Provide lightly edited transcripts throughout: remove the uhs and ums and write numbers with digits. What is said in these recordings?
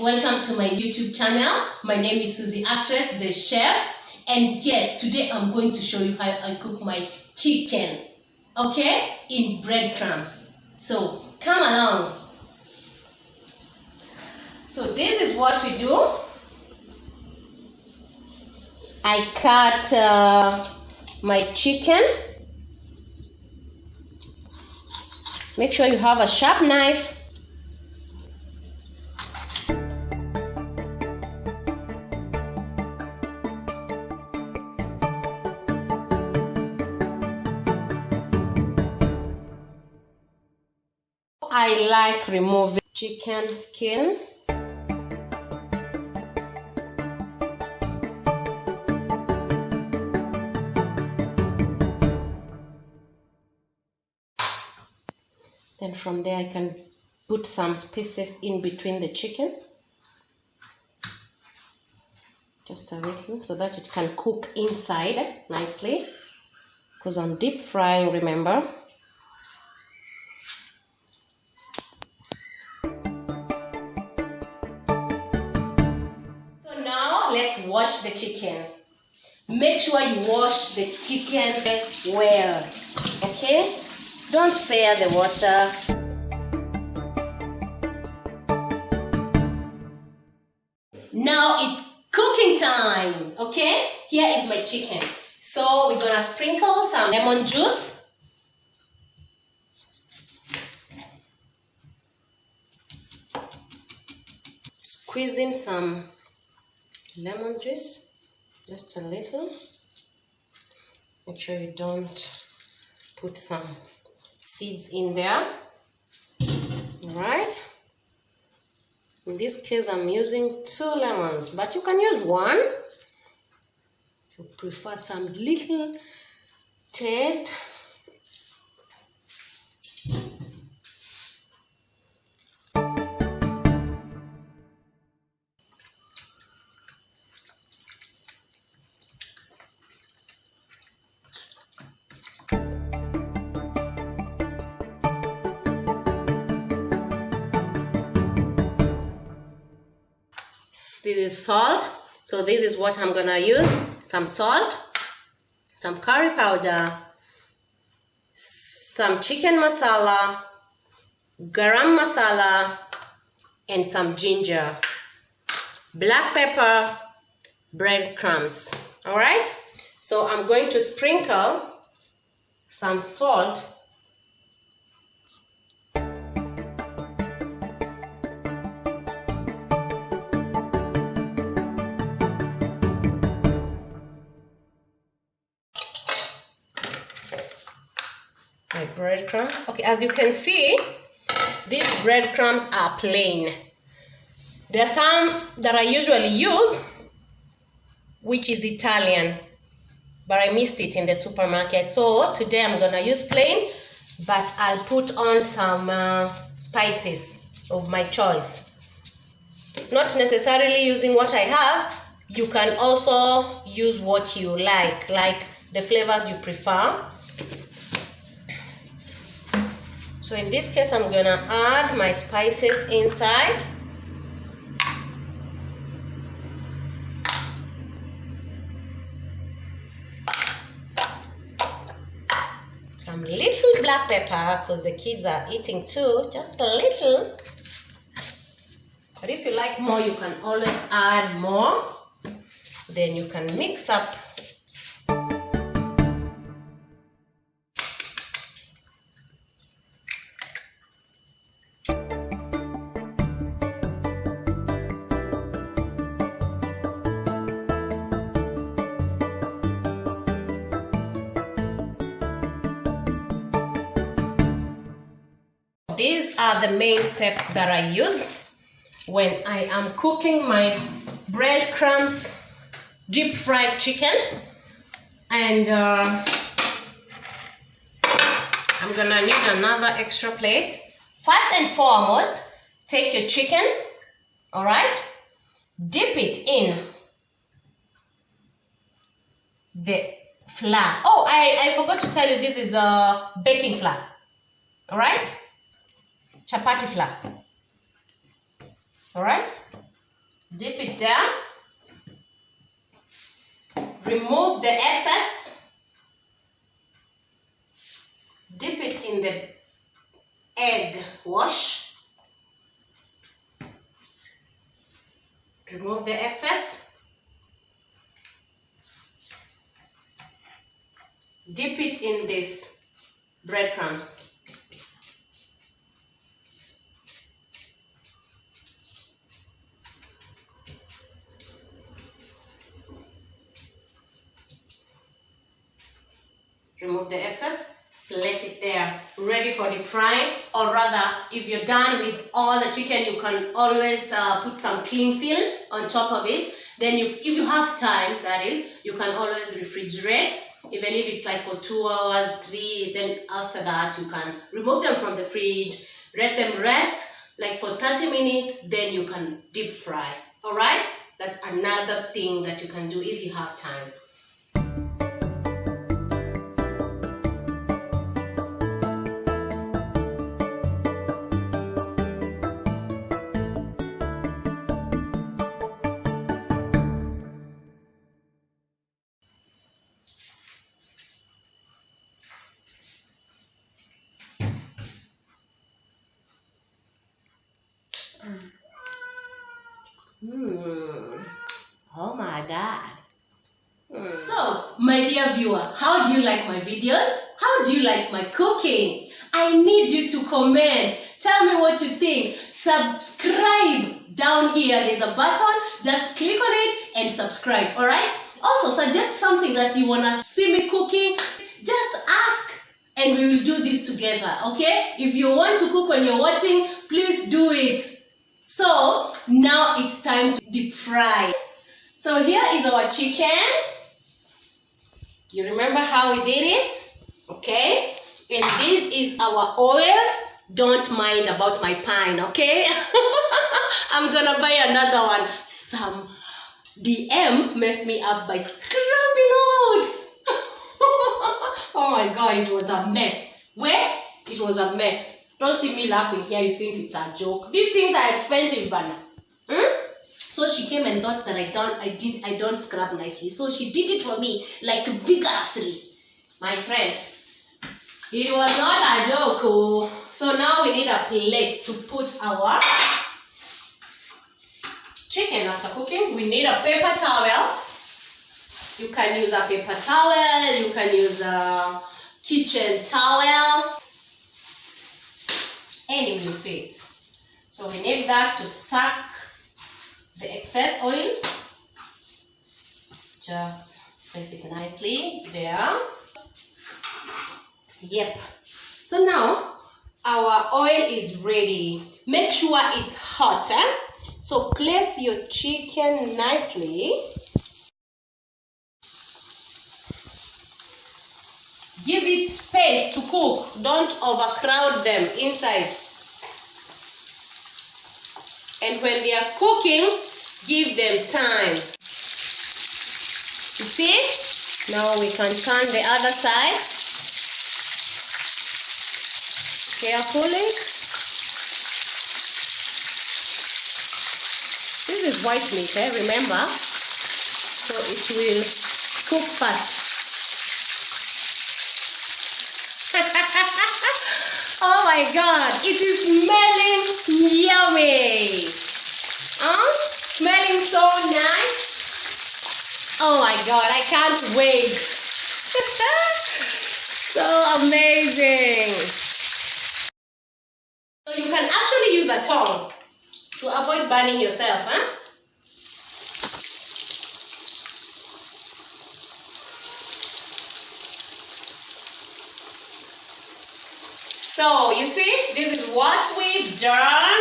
welcome to my YouTube channel. My name is Suzzie Actress, the chef, and yes, today I'm going to show you how I cook my chicken, okay, in breadcrumbs. So come along. So this is what we do. I cut my chicken. Make sure you have a sharp knife. I like removing chicken skin. Then from there I can put some spices in between the chicken. Just a little so that it can cook inside nicely. Because I'm deep frying, remember. So now let's wash the chicken. Make sure you wash the chicken well, okay? Don't spare the water. Now it's cooking time, okay? Here is my chicken. So we're gonna sprinkle some lemon juice. Squeeze in some lemon juice, just a little. Make sure you don't put some seeds in there. All right, in this case I'm using 2 lemons, but you can use 1 if you prefer some little taste. This is salt, so this is what I'm gonna use. Some salt, some curry powder, some chicken masala, garam masala, and some ginger, black pepper, breadcrumbs. All right, so I'm going to sprinkle some salt . My breadcrumbs. Okay, as you can see, these breadcrumbs are plain. There are some that I usually use, which is Italian, but I missed it in the supermarket. So today I'm gonna use plain, but I'll put on some spices of my choice. Not necessarily using what I have. You can also use what you like the flavors you prefer. So in this case, I'm gonna add my spices inside. Some little black pepper because the kids are eating too, just a little. But if you like more, you can always add more. Then you can mix up. These are the main steps that I use when I am cooking my breadcrumbs deep fried chicken. And I'm gonna need another extra plate. First and foremost, take your chicken, all right? Dip it in the flour. Oh, I forgot to tell you, this is baking flour, all right? Chapati flour. All right, Dip it there. Remove the excess. Dip it in the egg wash. Remove the excess. Dip it in this breadcrumbs. Remove the excess, place it there, ready for deep frying. Or rather, if you're done with all the chicken, you can always put some cling film on top of it. Then if you have time, that is, you can always refrigerate, even if it's like for 2 hours, 3, then after that you can remove them from the fridge, let them rest like for 30 minutes, then you can deep fry. All right? That's another thing that you can do if you have time. Oh my God. So, my dear viewer, how do you like my videos? How do you like my cooking? I need you to comment. Tell me what you think. Subscribe down here. There's a button. Just click on it and subscribe. Alright? Also, suggest something that you want to see me cooking. Just ask and we will do this together. Okay? If you want to cook when you're watching, please do it. So, now it's time to deep fry. So here is our chicken. You remember how we did it? Okay? And this is our oil. Don't mind about my pan, okay? I'm gonna buy another one. Some DM messed me up by scrubbing out. Oh my God, it was a mess. Where? It was a mess. Don't see me laughing here, you think it's a joke. These things are expensive, Bana. So she came and thought that I don't scrub nicely. So she did it for me, like vigorously. My friend, it was not a joke. Oh. So now we need a plate to put our chicken after cooking. We need a paper towel. You can use a paper towel, you can use a kitchen towel. Any will fit. So we need that to suck the excess oil. Just place it nicely there. Yep. So now our oil is ready. Make sure it's hot. So place your chicken nicely. Give it space to cook. Don't overcrowd them inside. And when they are cooking, give them time. You see? Now we can turn the other side. Carefully. This is white meat, remember? So it will cook fast. Oh my God, it is smelling yummy. Smelling so nice. Oh my God, I can't wait. So amazing. So you can actually use a tongue to avoid burning yourself, So, you see, this is what we've done.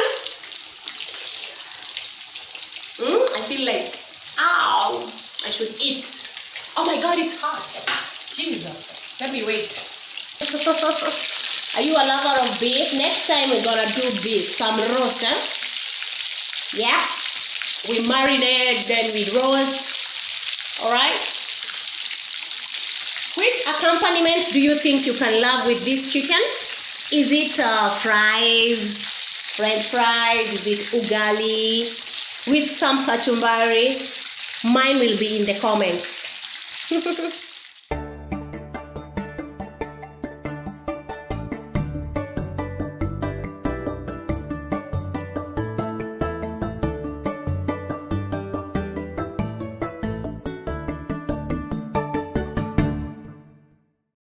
I feel like, ow, I should eat. Oh my God, it's hot. Jesus, let me wait. Are you a lover of beef? Next time we're gonna do beef, some roast, Yeah, we marinate, then we roast. All right. Which accompaniment do you think you can love with this chicken? Is it fries, French fries? Is it ugali? with some kachumbari. Mine will be in the comments.